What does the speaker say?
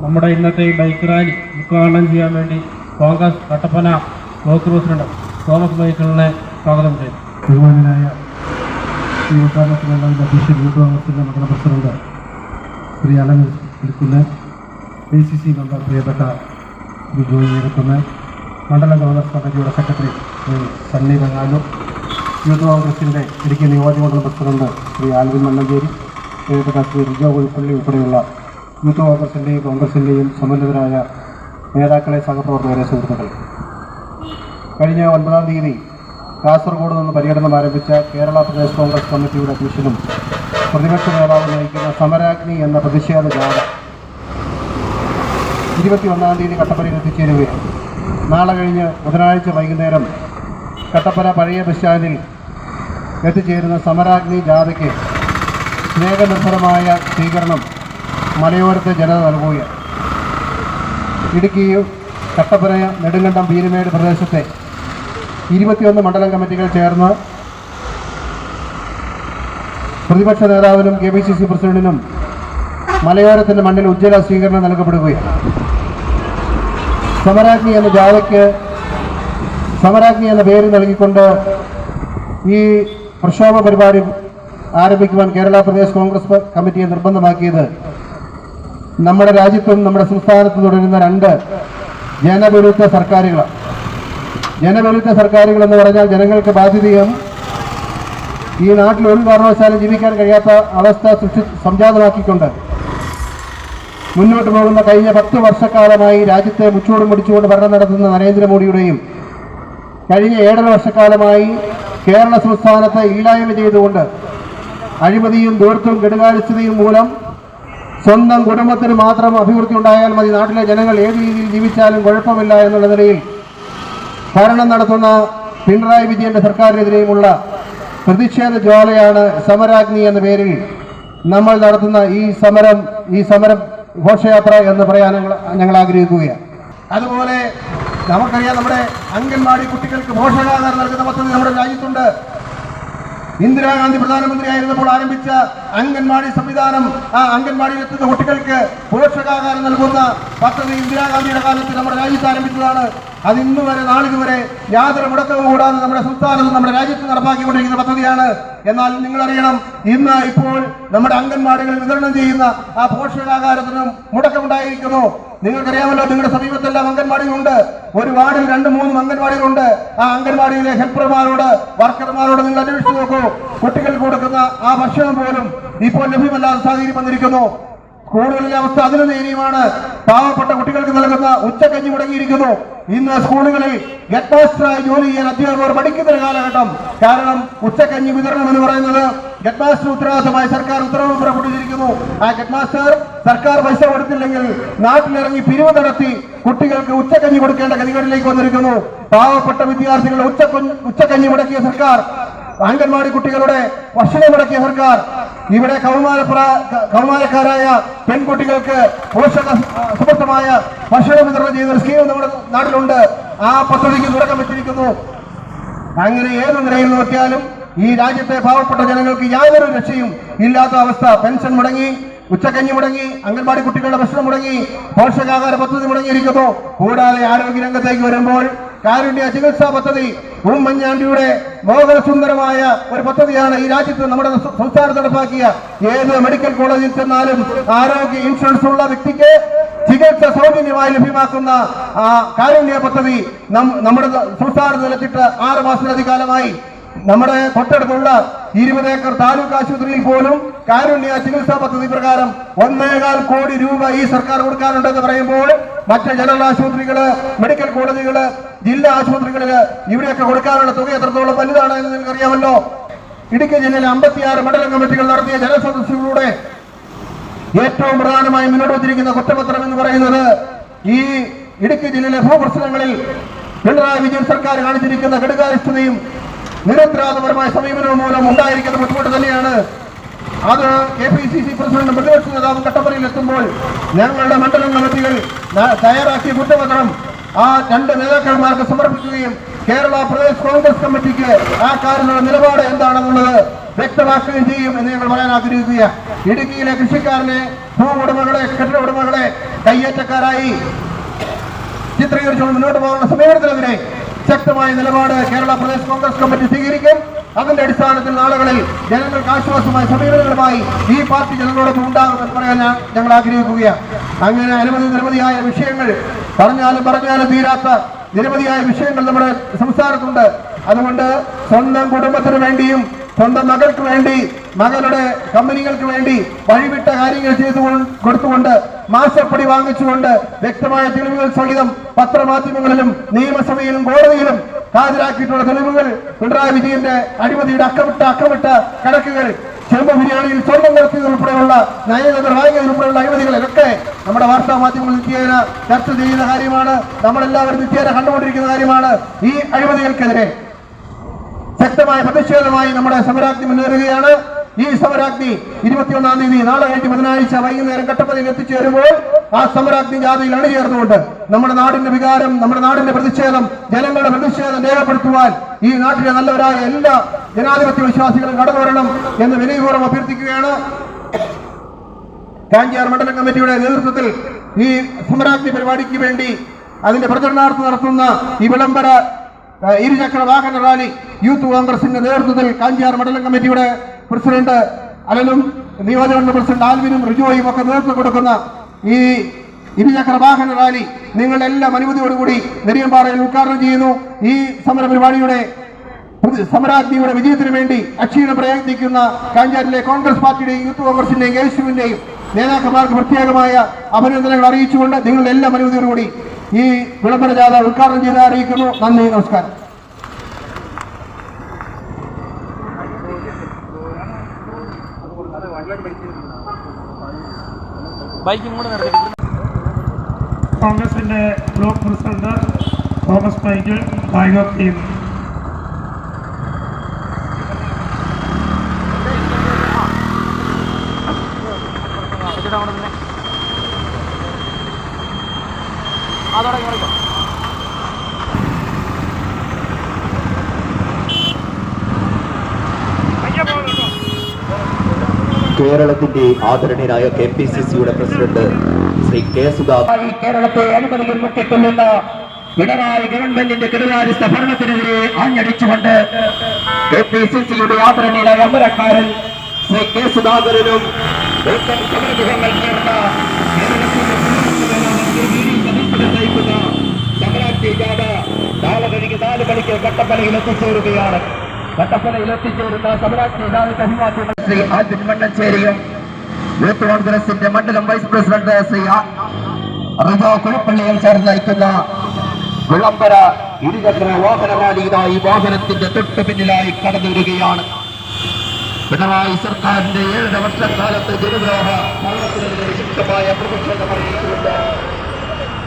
നമ്മുടെ ഇന്നത്തെ ഈ ബൈക്ക് റാലി ഉദ്ഘാടനം ചെയ്യാൻ വേണ്ടി Congress Kattappana block president Thomas മൈക്കിളിനെ സ്വാഗതം ചെയ്തു. ബഹുമാനായ ഈ ഉദ്ഘാടനത്തിനുള്ള അധ്യക്ഷൻ യൂത്ത് കോൺഗ്രസിൻ്റെ മണ്ഡല പ്രസിഡന്റ് ശ്രീ അലൻ എടുക്കുന്ന ACC മെമ്പർ പ്രിയപ്പെട്ട ജോയി എടുക്കുന്ന മണ്ഡലം കോൺഗ്രസ് കമ്മിറ്റിയുടെ secretary Shri Sunny Bangalore, youth കോൺഗ്രസിൻ്റെ ഇടുക്കി നിയോജകമണ്ഡലം പ്രസിഡന്റ് ശ്രീ ആൽവിൻ മണ്ണഞ്ചേരി, പ്രിയപ്പെട്ട ശ്രീ റിജോ കുഴിപ്പള്ളി ഉൾപ്പെടെയുള്ള യൂത്ത് കോൺഗ്രസിൻ്റെയും സമ്മന്നതരായ നേതാക്കളെ, സഹപ്രവർത്തകരെ, സുഹൃത്തുക്കളെ, കഴിഞ്ഞ 9-ാം തീയതി കാസർഗോഡ് നിന്ന് പര്യടനം ആരംഭിച്ച കേരള പ്രദേശ് കോൺഗ്രസ് കമ്മിറ്റിയുടെ അധ്യക്ഷനും പ്രതിപക്ഷ നേതാവ് നയിക്കുന്ന സമരാഗ്നി എന്ന പ്രതിഷേധ ജാഥ 21-ാം തീയതി കട്ടപ്പനയിൽ എത്തിച്ചേരുകയാണ്. നാളെ കഴിഞ്ഞ് ബുധനാഴ്ച വൈകുന്നേരം കട്ടപ്പന പഴയ ബസ് സ്റ്റാൻഡിൽ എത്തിച്ചേരുന്ന സമരാഗ്നി ജാഥയ്ക്ക് സ്നേഹനിർഭരമായ സ്വീകരണം മലയോരത്തെ ജനത നൽകുകയാണ്. ഇടുക്കി, കട്ടപ്പന, നെടുങ്കണ്ടം, പീരുമേട് പ്രദേശത്തെ 21 മണ്ഡലം കമ്മിറ്റികൾ ചേർന്ന് പ്രതിപക്ഷ നേതാവിനും KPCC പ്രസിഡന്റിനും മലയോരത്തിൻ്റെ മണ്ണിൽ ഉജ്ജ്വല സ്വീകരണം നൽകപ്പെടുകയാണ്. സമരാഗ്നി എന്ന ജാഥയ്ക്ക് സമരാഗ്നി എന്ന പേര് നൽകിക്കൊണ്ട് ഈ പ്രക്ഷോഭ പരിപാടി ആരംഭിക്കുവാൻ കേരള പ്രദേശ് കോൺഗ്രസ് കമ്മിറ്റിയെ നിർബന്ധമാക്കിയത് നമ്മുടെ രാജ്യത്തും നമ്മുടെ സംസ്ഥാനത്തും തുടരുന്ന 2 ജനവിരുദ്ധ സർക്കാരുകളാണ്. ജനവിരുദ്ധ സർക്കാരുകൾ എന്ന് പറഞ്ഞാൽ ജനങ്ങൾക്ക് ബാധ്യതയും ഈ നാട്ടിൽ ഒരു കാരണവശാലും ജീവിക്കാൻ കഴിയാത്ത അവസ്ഥ സംജാതമാക്കിക്കൊണ്ട് മുന്നോട്ട് പോകുന്ന കഴിഞ്ഞ 10 വർഷക്കാലമായി രാജ്യത്തെ മുച്ചൂടും മുടിച്ചുകൊണ്ട് ഭരണം നടത്തുന്ന നരേന്ദ്രമോദിയുടെയും കഴിഞ്ഞ 7.5 വർഷക്കാലമായി കേരള സംസ്ഥാനത്തെ ഇല്ലായ്മ ചെയ്തുകൊണ്ട് അഴിമതിയും ദൂരത്തും കെടുകാര്യസ്ഥതയും മൂലം സ്വന്തം കുടുംബത്തിന് മാത്രം അഭിവൃദ്ധി ഉണ്ടായാൽ മതി, നാട്ടിലെ ജനങ്ങൾ ഏത് രീതിയിൽ ജീവിച്ചാലും കുഴപ്പമില്ല എന്നുള്ള നിലയിൽ ഭരണം നടത്തുന്ന പിണറായി വിജയന്റെ സർക്കാരിനെതിരെയുമുള്ള പ്രതിഷേധ ജ്വാലയാണ് സമരാഗ്നി എന്ന പേരിൽ നമ്മൾ നടത്തുന്ന ഈ സമരം ഘോഷയാത്ര എന്ന് പറയാൻ ഞങ്ങൾ ആഗ്രഹിക്കുകയാണ്. അതുപോലെ നമുക്കറിയാം, നമ്മുടെ അംഗൻവാടി കുട്ടികൾക്ക് പോഷകാഹാരം നൽകുന്ന പദ്ധതി നമ്മുടെ രാജ്യത്തുണ്ട്. ഇന്ദിരാഗാന്ധി പ്രധാനമന്ത്രിയായിരുന്നപ്പോൾ ആരംഭിച്ച അംഗൻവാടി സംവിധാനം, ആ അംഗൻവാടിയിൽ എത്തുന്ന കുട്ടികൾക്ക് പോഷകാഹാരം നൽകുന്ന പദ്ധതി ഇന്ദിരാഗാന്ധിയുടെ കാലത്ത് നമ്മുടെ രാജ്യത്ത് ആരംഭിച്ചതാണ്. അത് ഇന്ന് വരെ നാളിതുവരെ യാതൊരു മുടക്കവും കൂടാതെ നമ്മുടെ സംസ്ഥാനത്ത് നമ്മുടെ രാജ്യത്ത് നടപ്പാക്കിക്കൊണ്ടിരിക്കുന്ന പദ്ധതിയാണ്. എന്നാൽ നിങ്ങളറിയണം, ഇപ്പോൾ നമ്മുടെ അംഗൻവാടികളിൽ വിതരണം ചെയ്യുന്ന ആ പോഷകാഹാരത്തിനും മുടക്കമുണ്ടായിരിക്കുന്നു. നിങ്ങൾക്കറിയാമല്ലോ, നിങ്ങളുടെ സമീപത്തെല്ലാം അംഗൻവാടികളുണ്ട്. ഒരു വാർഡിൽ 2-3 അംഗൻവാടികളുണ്ട്. ആ അംഗൻവാടിയിലെ ഹെൽപ്പർമാരോട്, വർക്കർമാരോട് നിങ്ങൾ അന്വേഷിച്ചു നോക്കൂ. കുട്ടികൾക്ക് കൊടുക്കുന്ന ആ ഭക്ഷണം പോലും ഇപ്പോൾ ലഭ്യമല്ലാത്ത സാഹചര്യം വന്നിരിക്കുന്നു. സ്കൂളുകളിലെ അവസ്ഥ അതിന് ദയനീയമാണ്. പാവപ്പെട്ട കുട്ടികൾക്ക് നൽകുന്ന ഉച്ചക്കഞ്ഞി മുടങ്ങിയിരിക്കുന്നു. ഇന്ന് സ്കൂളുകളിൽ ഹെഡ് മാസ്റ്ററായി ജോലി ചെയ്യാൻ അധ്യാപകർ പഠിക്കുന്ന കാലഘട്ടം. കാരണം ഉച്ചക്കഞ്ഞി വിതരണം എന്ന് പറയുന്നത് ഹെഡ് മാസ്റ്റർ ഉത്തരവാദിത്തമായി സർക്കാർ ഉത്തരവ് പുറപ്പെടുവിച്ചിരിക്കുന്നു. ആ ഹെഡ് മാസ്റ്റർ സർക്കാർ പൈസ കൊടുത്തില്ലെങ്കിൽ നാട്ടിലിറങ്ങി പിരിവ് നടത്തി കുട്ടികൾക്ക് ഉച്ചക്കഞ്ഞി കൊടുക്കേണ്ട ഗതികളിലേക്ക് വന്നിരിക്കുന്നു. പാവപ്പെട്ട വിദ്യാർത്ഥികളുടെ ഉച്ചക്കഞ്ഞി മുടക്കിയ സർക്കാർ, അംഗൻവാടി കുട്ടികളുടെ ഭക്ഷണം മുടക്കിയ സർക്കാർ, ഇവിടെ കൗമാരക്കാരായ പെൺകുട്ടികൾക്ക് പോഷകസമൃദ്ധമായ ഭക്ഷണം വിതരണം ചെയ്യുന്ന ഒരു സ്കീം നമ്മുടെ നാട്ടിലുണ്ട്. ആ പദ്ധതിക്ക് തുടക്കം വെച്ചിരിക്കുന്നു. അങ്ങനെ ഏത് നിലയിൽ നോക്കിയാലും ഈ രാജ്യത്തെ പാവപ്പെട്ട ജനങ്ങൾക്ക് യാതൊരു രക്ഷയും ഇല്ലാത്ത അവസ്ഥ. പെൻഷൻ മുടങ്ങി, ഉച്ചക്കഞ്ഞി മുടങ്ങി, അംഗൻവാടി കുട്ടികളുടെ ഭക്ഷണം മുടങ്ങി, പോഷകാഹാര പദ്ധതി മുടങ്ങിയിരിക്കുന്നു. കൂടാതെ ആരോഗ്യരംഗത്തേക്ക് വരുമ്പോൾ കാരുണ്യ ചികിത്സാ പദ്ധതി, ഉമ്മൻചാണ്ടിയുടെ മോഹനസുന്ദരമായ ഒരു പദ്ധതിയാണ് ഈ രാജ്യത്ത് നമ്മുടെ സംസ്ഥാനത്ത് നടപ്പാക്കിയ. ഏത് മെഡിക്കൽ കോളേജിൽ ചെന്നാലും ആരോഗ്യ ഇൻഷുറൻസ് ഉള്ള വ്യക്തിക്ക് ചികിത്സ സൗജന്യമായി ലഭ്യമാക്കുന്ന ആ കാരുണ്യ പദ്ധതി നമ്മുടെ സംസ്ഥാനത്ത് നിലച്ചിട്ട് 6 മാസത്തിലധികകാലമായി. നമ്മുടെ തൊട്ടടുത്തുള്ള 20 ഏക്കർ താലൂക്ക് ആശുപത്രിയിൽ പോലും കാരുണ്യ ചികിത്സാ പദ്ധതി പ്രകാരം 1.25 കോടി രൂപ ഈ സർക്കാർ കൊടുക്കാനുണ്ടെന്ന് പറയുമ്പോൾ മറ്റ് ജനറൽ ആശുപത്രികള്, മെഡിക്കൽ കോളേജുകള്, ജില്ലാ ആശുപത്രികളില് ഇവിടെയൊക്കെ കൊടുക്കാനുള്ള തുക എത്രത്തോളം വലുതാണ് എന്ന് നിങ്ങൾക്കറിയാമല്ലോ. ഇടുക്കി ജില്ലയിലെ 56 മണ്ഡലം കമ്മിറ്റികൾ നടത്തിയ ജനസദസ്സുകളിലൂടെ ഏറ്റവും പ്രധാനമായി മുന്നോട്ട് വച്ചിരിക്കുന്ന കുറ്റപത്രം എന്ന് പറയുന്നത് ഈ ഇടുക്കി ജില്ലയിലെ ഭൂപ്രശ്നങ്ങളിൽ പിണറായി വിജയൻ സർക്കാർ കാണിച്ചിരിക്കുന്ന കെടുകാര്യസ്ഥതയും നിരന്തരാതപരമായ സമീപനവും മൂലം ഉണ്ടായിരിക്കുന്ന ബുദ്ധിമുട്ട് തന്നെയാണ്. അത് KPCC പ്രസിഡന്റ് പ്രതിപക്ഷ നേതാവ് കട്ടപ്പനയിൽ എത്തുമ്പോൾ ഞങ്ങളുടെ മണ്ഡലം കമ്മിറ്റികൾ തയ്യാറാക്കിയ കുറ്റപത്രം ആ 2 നേതാക്കന്മാർക്ക് സമർപ്പിക്കുകയും കേരള പ്രദേശ് കോൺഗ്രസ് കമ്മിറ്റിക്ക് ആ കാര്യങ്ങളുടെ നിലപാട് എന്താണെന്നുള്ളത് വ്യക്തമാക്കുകയും ചെയ്യും എന്ന് ഞങ്ങൾ പറയാൻ ആഗ്രഹിക്കുക. ഇടുക്കിയിലെ കൃഷിക്കാരനെ, ഭൂ ഉടമകളെ, കെട്ടിട ഉടമകളെ കയ്യേറ്റക്കാരായി ചിത്രീകരിച്ചുകൊണ്ട് മുന്നോട്ട് പോകുന്ന സമീപനത്തിനെതിരെ ശക്തമായ നിലപാട് കേരള പ്രദേശ് കോൺഗ്രസ് കമ്മിറ്റി സ്വീകരിക്കും. അതിന്റെ അടിസ്ഥാനത്തിൽ നാളുകളിൽ ജനങ്ങൾക്ക് ആശ്വാസമായ സമീപനങ്ങളുമായി ഈ പാർട്ടി ജനങ്ങളോടൊപ്പം ഉണ്ടാകുമെന്ന് പറയാൻ ഞങ്ങൾ ആഗ്രഹിക്കുകയാണ്. അങ്ങനെ നിരവധിയായ വിഷയങ്ങൾ പറഞ്ഞാലും തീരാത്ത നിരവധിയായ വിഷയങ്ങൾ നമ്മുടെ സംസ്ഥാനത്തുണ്ട്. അതുകൊണ്ട് സ്വന്തം കുടുംബത്തിന് വേണ്ടിയും സ്വന്തം മകൾക്ക് വേണ്ടി മകളുടെ കമ്പനികൾക്ക് വേണ്ടി വഴിവിട്ട കാര്യങ്ങൾ ചെയ്തു കൊടുത്തുകൊണ്ട് മാസപ്പടി വാങ്ങിച്ചുകൊണ്ട് വ്യക്തമായ തെളിവുകൾ സഹിതം പത്രമാധ്യമങ്ങളിലും നിയമസഭയിലും കോടതിയിലും ഹാജരാക്കിയിട്ടുള്ള തെളിവുകൾ പിണറായി വിജയന്റെ അഴിമതിയുടെ അക്കമിട്ട കണക്കുകൾ ചെമ്പ് ബിരിയാണിയിൽ സ്വർണ്ണം നടത്തിയതുൾപ്പെടെയുള്ള നയതന്ത്ര വാങ്ങിയതുൾപ്പെടെയുള്ള അഴിമതികളിലൊക്കെ നമ്മുടെ വാർത്താ മാധ്യമങ്ങൾ നിത്യേന ചർച്ച ചെയ്യുന്ന കാര്യമാണ്. നമ്മളെല്ലാവരും നിത്യേന കണ്ടുകൊണ്ടിരിക്കുന്ന കാര്യമാണ്. ഈ അഴിമതികൾക്കെതിരെ ശക്തമായ പ്രതിഷേധമായി നമ്മുടെ സമരാഗ്നി മുന്നേറുകയാണ്. ഈ സമരാഗ്നി 21-ാം തീയതി നാളെ കഴിഞ്ഞ് ബുധനാഴ്ച വൈകുന്നേരം കട്ടപ്പനയിൽ എത്തിച്ചേരുമ്പോൾ ആ സമരാഗ്നി ജാഥയിൽ അണിചേർന്നുകൊണ്ട് നമ്മുടെ നാടിന്റെ വികാരം, നമ്മുടെ നാടിന്റെ പ്രതിഷേധം, ജനങ്ങളുടെ പ്രതിഷേധം രേഖപ്പെടുത്തുവാൻ ഈ നാട്ടിലെ നല്ലവരായ എല്ലാ ജനാധിപത്യ വിശ്വാസികളും കടന്നു വരണം എന്ന് വിനയപൂർവ്വം അഭ്യർത്ഥിക്കുകയാണ്. കാഞ്ചിയാർ മണ്ഡലം കമ്മിറ്റിയുടെ നേതൃത്വത്തിൽ ഈ സമരാഗ്നി പരിപാടിക്ക് വേണ്ടി അതിന്റെ പ്രചരണാർത്ഥം നടത്തുന്ന ഈ വിളംബര ഇരുചക്ര വാഹന റാലി യൂത്ത് കോൺഗ്രസിന്റെ നേതൃത്വത്തിൽ കാഞ്ചിയാർ മണ്ഡലം കമ്മിറ്റിയുടെ പ്രസിഡന്റ് അലനും നിയോജകമണ്ഡലം പ്രസിഡന്റ് ആൽവിനും റിജോയും ഒക്കെ നേതൃത്വം കൊടുക്കുന്ന ഈ ഇരുചക്ര വാഹന റാലി നിങ്ങളുടെ എല്ലാം അനുമതിയോടുകൂടി നെരിയമ്പാറയിൽ ഉദ്ഘാടനം ചെയ്യുന്നു. ഈ സമര പരിപാടിയുടെ സമരാഗ്നിയുടെ വിജയത്തിന് വേണ്ടി അക്ഷീണം പ്രയത്നിക്കുന്ന കാഞ്ചാരിലെ കോൺഗ്രസ് പാർട്ടിയുടെയും യൂത്ത് കോൺഗ്രസിന്റെയും യേശുവിന്റെയും നേതാക്കന്മാർക്ക് പ്രത്യേകമായ അഭിനന്ദനങ്ങൾ അറിയിച്ചുകൊണ്ട് നിങ്ങളുടെ എല്ലാം അനുമതിയോടുകൂടി ഈ വിളംബര ജാഥ ഉദ്ഘാടനം ചെയ്ത് അറിയിക്കുന്നു. നന്ദി, നമസ്കാരം. കോൺഗ്രസിന്റെ block president Thomas Michael flag off ചെയ്യുന്നു. കേരളത്തിന്റെ ആദരണീയനായ KPCCയുടെ പ്രസിഡന്റ് ശ്രീ കെ സുധാകരൻ കേരളത്തെ അനുമതികൾ മുട്ടിക്കൊള്ളുന്ന പിണറായി ഗവൺമെന്റിന്റെ കെടുകാര്യസ്ഥ ഭരണത്തിനെതിരെ ആഞ്ഞടിച്ചുകൊണ്ട് KPCCയുടെ ആദരണീയനായ അമരക്കാരൻ ശ്രീ കെ സുധാകരനും സമരഗൃഹങ്ങൾ ചേർന്ന സമരാഗ്നി ജാഥ നാളെ കഴിഞ്ഞ് 4 മണിക്ക് കട്ടപ്പനയിൽ എത്തിച്ചേരുകയാണ്. കട്ടപ്പനയിൽ എത്തിച്ചേരുന്ന സമരാഗ്നി ജാഥയ്ക്ക് അഭിവാദ്യം ശ്രീ ആൽവിൻ മണ്ണഞ്ചേരിയും യൂത്ത് കോൺഗ്രസിന്റെ മണ്ഡലം വൈസ് പ്രസിഡന്റ് ശ്രീ റിജോ കുഴപ്പള്ളിയും ചേർന്ന് നയിക്കുന്ന വിളംബര ഇരുചക്ര വാഹന റാലിയിലായി വാഹനത്തിന്റെ തൊട്ടു പിന്നിലായി കടന്നു വരികയാണ്. പിണറായി സർക്കാരിന്റെ 7 വർഷക്കാലത്ത് ജനദ്രോഹ ഭരണത്തിനെതിരെ ശക്തമായ പ്രതിഷേധം അറിയിച്ചുകൊണ്ട്